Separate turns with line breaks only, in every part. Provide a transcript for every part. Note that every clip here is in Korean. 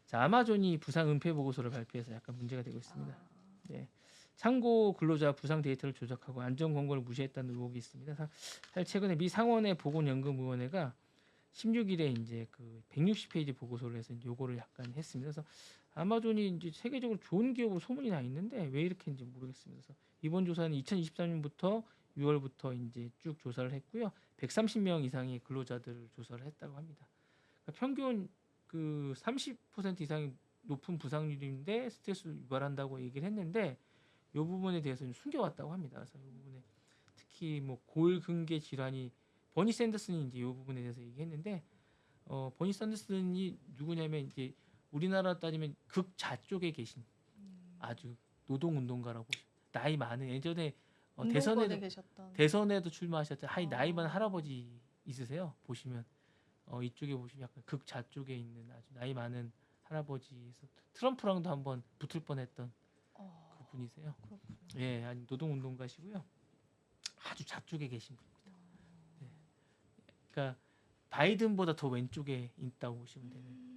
자, 아마존이 부상 은폐 보고서를 발표해서 약간 문제가 되고 있습니다. 네. 창고 근로자 부상 데이터를 조작하고 안전 권고를 무시했다는 의혹이 있습니다. 사실 최근에 미 상원의 보건연금위원회가 16일에 이제 그 160페이지 보고서를 해서 이제 요거를 약간 했습니다. 그래서 아마존이 이제 세계적으로 좋은 기업으로 소문이 나 있는데 왜 이렇게 했는지 모르겠습니다. 그래서 이번 조사는 2023년부터 6월부터 이제 쭉 조사를 했고요. 130명 이상의 근로자들을 조사를 했다고 합니다. 그러니까 평균 그 30% 이상이 높은 부상률인데 스트레스를 유발한다고 얘기를 했는데 이 부분에 대해서는 숨겨왔다고 합니다. 그래서 이 부분에 특히 뭐 골근개 질환이 버니 샌더슨이 이제 이 부분에 대해서 얘기했는데 버니 샌더슨이 누구냐면 이제 우리나라 따지면 극좌 쪽에 계신 아주 노동운동가라고 나이 많은 예전에
운동권에 계셨던.
대선에도 출마하셨던 나이 많은
아.
할아버지 있으세요. 보시면 이쪽에 보시면 약간 극좌 쪽에 있는 아주 나이 많은 할아버지에서 트럼프랑도 한번 붙을 뻔했던 그분이세요.
그렇군요.
예, 아니 노동운동가시고요. 아주 좌쪽에 계신 분입니다. 네. 그러니까 바이든보다 더 왼쪽에 있다고 보시면 되는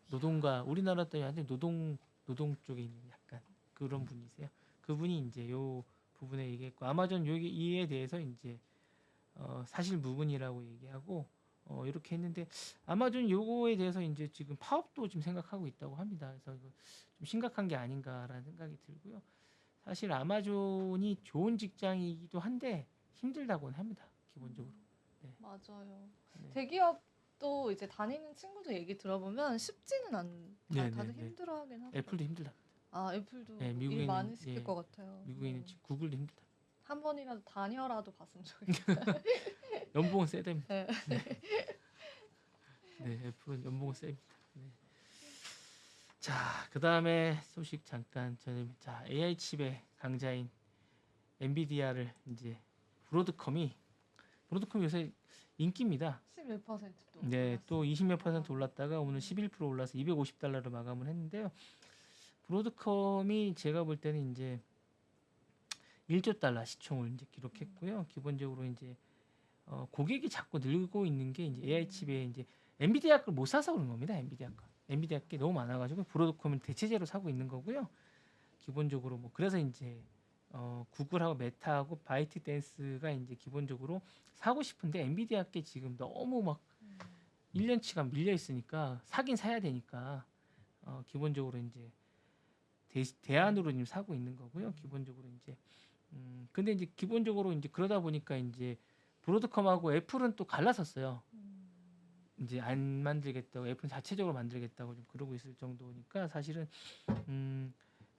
노동가 우리나라 때문에 완전 노동 쪽에 있는 약간 그런 분이세요. 그분이 이제 요 부분에 얘기했고 아마존 여기 이에 대해서 이제 사실 무근이라고 얘기하고 이렇게 했는데 아마존 요거에 대해서 이제 지금 파업도 좀 생각하고 있다고 합니다. 그래서 이거 좀 심각한 게 아닌가라는 생각이 들고요. 사실 아마존이 좋은 직장이기도 한데 힘들다고는 합니다. 기본적으로. 네.
맞아요.
네.
대기업도 이제 다니는 친구들 얘기 들어보면 쉽지는 다들
네.
힘들어하긴 하더라고요.
애플도 힘들다.
애플도
네,
일 많이 시킬 것 같아요.
미국에는 지금 구글도 힘들다.
한 번이라도 다녀라도 봤으면 좋겠어요.
연봉은 세답니다.
네.
네, 애플은 연봉은 셉니다. 네. 자, 그 다음에 소식 잠깐 전해드립니다. 자, AI 칩의 강자인 엔비디아를 이제 브로드컴이 요새 인기입니다.
11%도.
네, 또 20몇 % 올랐다가 오늘 11% 올라서 $250로 마감을 했는데요. 브로드컴이 제가 볼 때는 이제 1조 달러 시총을 이제 기록했고요. 기본적으로 이제 고객이 자꾸 늘고 있는 게 이제 AI 칩에 이제 엔비디아 걸 못 사서 그런 겁니다. 엔비디아 게 너무 많아가지고 브로드컴은 대체제로 사고 있는 거고요. 기본적으로 뭐 그래서 이제 구글하고 메타하고 바이트댄스가 이제 기본적으로 사고 싶은데 엔비디아 게 지금 너무 막 1년치가 밀려 있으니까 사긴 사야 되니까 기본적으로 이제 대안으로 지금 사고 있는 거고요. 기본적으로 이제 근데 이제 기본적으로 이제 그러다 보니까 이제 브로드컴하고 애플은 또 갈라섰어요. 이제 안 만들겠다고 애플 자체적으로 만들겠다고 좀 그러고 있을 정도니까 사실은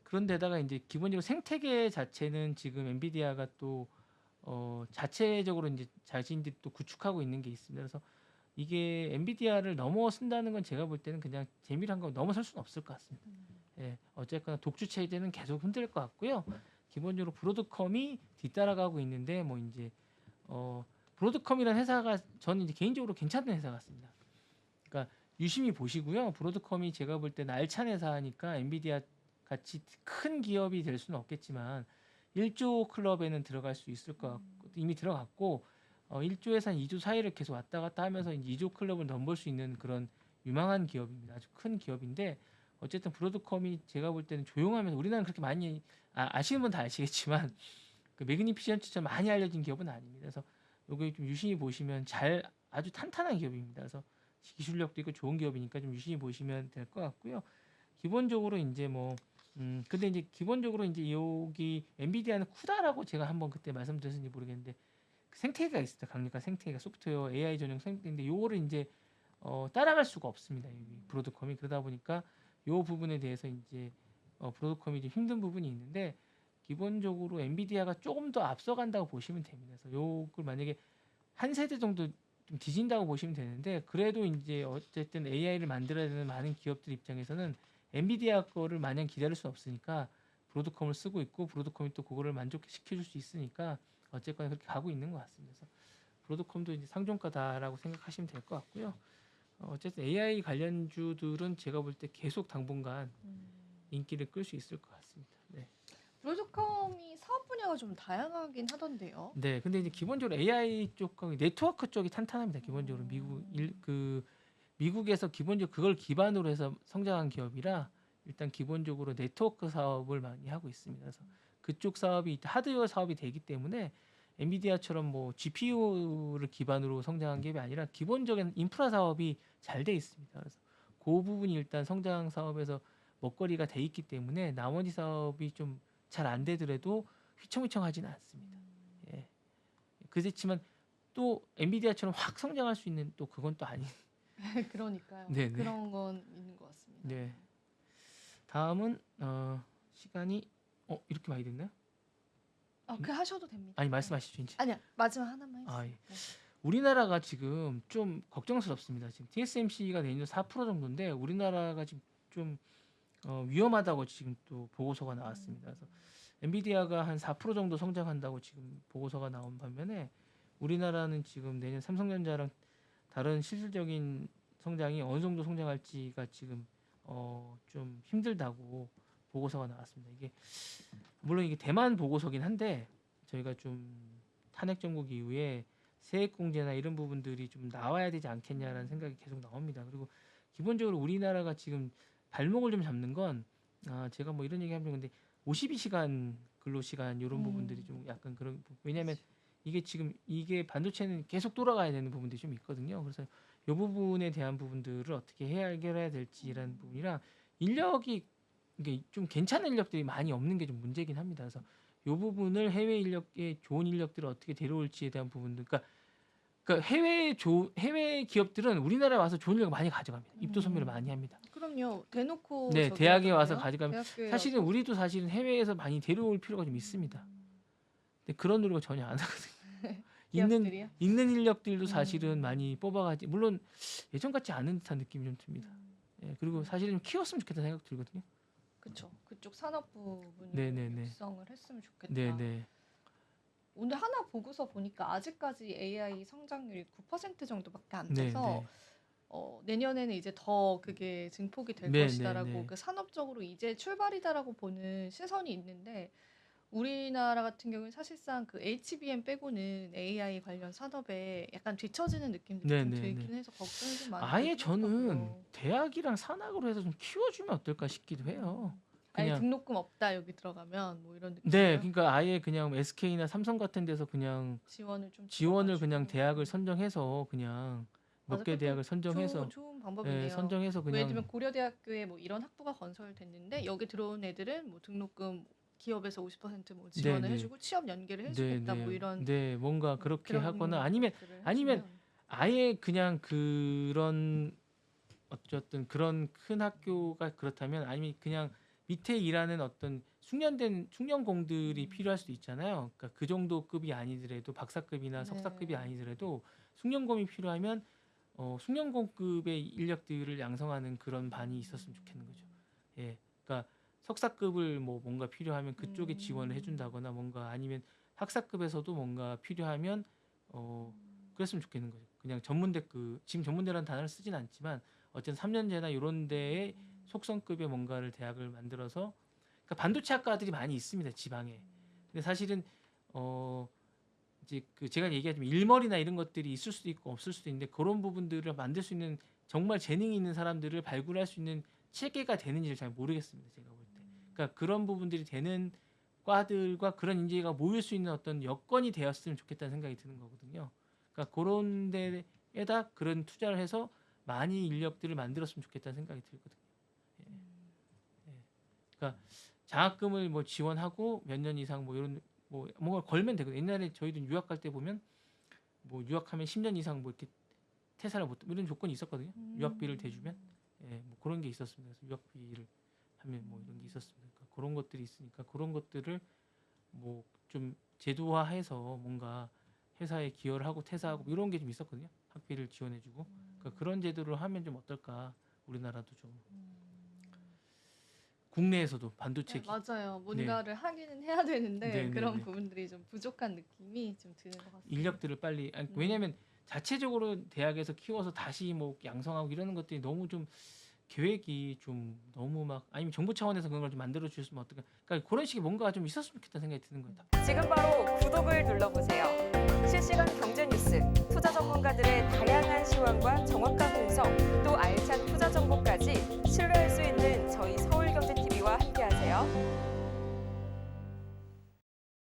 그런 데다가 이제 기본적으로 생태계 자체는 지금 엔비디아가 또 자체적으로 이제 자신들이 또 구축하고 있는 게 있습니다. 그래서 이게 엔비디아를 넘어선다는 건 제가 볼 때는 그냥 재미로 한 거 넘어설 수는 없을 것 같습니다. 예, 어쨌거나 독주 체제는 계속 흔들릴 것 같고요. 기본적으로 브로드컴이 뒤따라가고 있는데 뭐 이제 브로드컴이라는 회사가 저는 이제 개인적으로 괜찮은 회사 같습니다. 그러니까 유심히 보시고요. 브로드컴이 제가 볼 때는 알찬 회사니까 엔비디아 같이 큰 기업이 될 수는 없겠지만 1조 클럽에는 들어갈 수 있을 것 같고 이미 들어갔고 1조에서 한 2조 사이를 계속 왔다 갔다 하면서 이제 2조 클럽을 넘볼 수 있는 그런 유망한 기업입니다. 아주 큰 기업인데 어쨌든 브로드컴이 제가 볼 때는 조용하면 우리나라는 그렇게 많이 아시는 분 다 아시겠지만 그 매그니피션트처럼 많이 알려진 기업은 아닙니다. 그래서 요거 좀 유심히 보시면 아주 탄탄한 기업입니다. 그래서 기술력도 있고 좋은 기업이니까 좀 유심히 보시면 될 것 같고요. 기본적으로 이제 뭐 근데 이제 기본적으로 이제 여기 엔비디아는 쿠다라고 제가 한번 그때 말씀드렸는지 모르겠는데 생태계가 있습니다. 강력한 생태계가 소프트웨어 AI 전용 생태계인데 요거를 이제 따라갈 수가 없습니다. 여기 브로드컴이 그러다 보니까 요 부분에 대해서 이제 브로드컴이 좀 힘든 부분이 있는데 기본적으로 엔비디아가 조금 더 앞서간다고 보시면 됩니다. 그래서 요걸 만약에 한 세대 정도 좀 뒤진다고 보시면 되는데 그래도 이제 어쨌든 AI를 만들어야 되는 많은 기업들 입장에서는 엔비디아 거를 마냥 기다릴 수 없으니까 브로드컴을 쓰고 있고 브로드컴이 또 그거를 만족시켜 줄 수 있으니까 어쨌거나 그렇게 가고 있는 것 같습니다. 그래서 브로드컴도 이제 상종가다라고 생각하시면 될 것 같고요. 어쨌든 AI 관련주들은 제가 볼 때 계속 당분간 인기를 끌 수 있을 것 같습니다. 네.
브로드컴이 사업 분야가 좀 다양하긴 하던데요.
네, 근데 이제 기본적으로 AI 쪽과 네트워크 쪽이 탄탄합니다. 기본적으로 미국 미국에서 기본적으로 그걸 기반으로 해서 성장한 기업이라 일단 기본적으로 네트워크 사업을 많이 하고 있습니다. 그래서 그쪽 사업이 하드웨어 사업이 되기 때문에 엔비디아처럼 뭐 GPU를 기반으로 성장한 기업이 아니라 기본적인 인프라 사업이 잘 돼 있습니다. 그래서 그 부분이 일단 성장 사업에서 먹거리가 돼 있기 때문에 나머지 사업이 좀 잘 안 되더라도 휘청휘청하지는 않습니다. 예. 그렇지만 또 엔비디아처럼 확 성장할 수 있는 또 그건 또 아닌.
그러니까요.
네네.
그런 건 있는 것 같습니다.
네. 다음은 시간이 이렇게 많이 됐나요?
그 하셔도 됩니다.
아니 말씀하시죠 이제.
아니야 마지막 하나만 해주세요.
아, 예. 우리나라가 지금 좀 걱정스럽습니다. 지금 TSMC가 내년 4% 정도인데 우리나라가 지금 좀 위험하다고 지금 또 보고서가 나왔습니다. 그래서 엔비디아가 한 4% 정도 성장한다고 지금 보고서가 나온 반면에 우리나라는 지금 내년 삼성전자랑 다른 실질적인 성장이 어느 정도 성장할지가 지금 좀 힘들다고 보고서가 나왔습니다. 이게 물론 이게 대만 보고서긴 한데 저희가 좀 탄핵 정국 이후에 세액 공제나 이런 부분들이 좀 나와야 되지 않겠냐라는 생각이 계속 나옵니다. 그리고 기본적으로 우리나라가 지금 발목을 좀 잡는 건 제가 뭐 이런 얘기 하면 근데 52시간 근로 시간 이런 부분들이 좀 약간 그런 왜냐하면 이게 지금 이게 반도체는 계속 돌아가야 되는 부분들이 좀 있거든요. 그래서 이 부분에 대한 부분들을 어떻게 해결해야 될지라는 부분이랑 인력이 이게 좀 괜찮은 인력들이 많이 없는 게 좀 문제긴 합니다. 그래서 이 부분을 해외 인력에 좋은 인력들을 어떻게 데려올지에 대한 부분들, 그러니까 해외 기업들은 우리나라에 와서 좋은 인력을 많이 가져갑니다. 입도 선별을 많이 합니다.
그럼요. 대놓고
네,
저기
대학에 와서
하던데요?
가져가면
대학교에
사실은
와서?
우리도 사실은 해외에서 많이 데려올 필요가 좀 있습니다. 근데 그런 노력을 전혀 안 하거든요.
기업들이요?
있는 인력들도 사실은 많이 뽑아가지 물론 예전 같지 않은 듯한 느낌이 좀 듭니다. 예, 그리고 사실은 좀 키웠으면 좋겠다는 생각 들거든요.
그렇죠. 그쪽 산업 부분을
네네네.
육성을 했으면 좋겠다.
네네.
오늘 하나 보고서 보니까 아직까지 AI 성장률이 9% 정도밖에 안
네네.
돼서 내년에는 이제 더 그게 증폭이 될
네,
것이다라고
네, 네.
그 산업적으로 이제 출발이다라고 보는 시선이 있는데 우리나라 같은 경우는 사실상 그 HBM 빼고는 AI 관련 산업에 약간 뒤처지는 느낌들이
네,
좀
네,
들긴
네.
해서 걱정이 좀 많이
아예
되긴
저는
하더라고요.
대학이랑 산학으로 해서 좀 키워주면 어떨까 싶기도 해요.
아예
그냥
등록금 없다 여기 들어가면 뭐 이런
네,
느낌이요?
그러니까 아예 그냥 SK나 삼성 같은 데서 그냥
지원을 좀
지원을 그냥
줄여가지고.
대학을 선정해서 그냥 몇
맞아,
개
그것도
대학을 선정해서
좋은
예,
방법이네요.
선정해서
뭐 예를
그냥
들면 고려대학교에 뭐 이런 학부가 건설됐는데 여기 들어온 애들은 뭐 등록금 기업에서 50%뭐
네,
지원을
네,
해주고 취업 연계를
네,
해주겠다 뭐
네,
이런
네, 뭔가 그렇게 하거나
그런
아니면
것들을
아니면
해주면
아예 그냥 그런 어쨌든 그런 큰 학교가 그렇다면 아니면 그냥 밑에 일하는 어떤 숙련된 숙련공들이 필요할 수도 있잖아요. 그러니까 그 정도 급이 아니더라도 박사급이나 석사급이
네.
아니더라도 숙련공이 필요하면 숙련공급의 인력들을 양성하는 그런 반이 있었으면 좋겠는 거죠. 예, 그러니까 석사급을 뭐 뭔가 필요하면 그쪽에 지원을 해준다거나 뭔가 아니면 학사급에서도 뭔가 필요하면 그랬으면 좋겠는 거죠. 그냥 전문대급 지금 전문대라는 단어를 쓰진 않지만 어쨌든 3년제나 이런 데에 속성급의 뭔가를 대학을 만들어서 그러니까 반도체 학과들이 많이 있습니다 지방에. 근데 사실은 이제 그 제가 얘기하자면 일머리나 이런 것들이 있을 수도 있고 없을 수도 있는데 그런 부분들을 만들 수 있는 정말 재능이 있는 사람들을 발굴할 수 있는 체계가 되는지를 잘 모르겠습니다 제가 볼 때. 그러니까 그런 부분들이 되는 과들과 그런 인재가 모일 수 있는 어떤 여건이 되었으면 좋겠다는 생각이 드는 거거든요. 그러니까 그런 데에다 그런 투자를 해서 많이 인력들을 만들었으면 좋겠다는 생각이 들거든요. 예. 예. 그러니까 장학금을 뭐 지원하고 몇 년 이상 뭐 이런 뭐 뭔가 걸면 되거든요. 옛날에 저희도 유학 갈 때 보면 뭐 유학하면 10년 이상 뭐 이렇게 퇴사를 못 이런 조건이 있었거든요. 유학비를 대주면 뭐 그런 게 있었습니다. 그래서 유학비를 하면 뭐 이런 게 있었습니다. 그러니까 그런 것들이 있으니까 그런 것들을 뭐 좀 제도화해서 뭔가 회사에 기여를 하고 퇴사하고 뭐 이런 게 좀 있었거든요. 학비를 지원해주고 그러니까 그런 제도를 하면 좀 어떨까 우리나라도 좀 국내에서도 반도체
네, 맞아요.
네.
뭔가를 하기는 해야 되는데
네,
그런
네, 네.
부분들이 좀 부족한 느낌이 좀 드는 것 같습니다.
인력들을 빨리 왜냐하면 자체적으로 대학에서 키워서 다시 뭐 양성하고 이러는 것들이 너무 좀 계획이 좀 너무 막 아니면 정부 차원에서 그런 걸 좀 만들어 주셨으면 어떨까? 그러니까 그런 식의 뭔가 좀 있었으면 좋겠다는 생각이 드는 거예요.
지금 바로 구독을 눌러보세요. 실시간 경제 뉴스, 투자 전문가들의 다양한 시황과 정확한 분석, 또 알찬 투자 정보까지 신뢰할 수 있는 저희 서울경제TV와 함께하세요.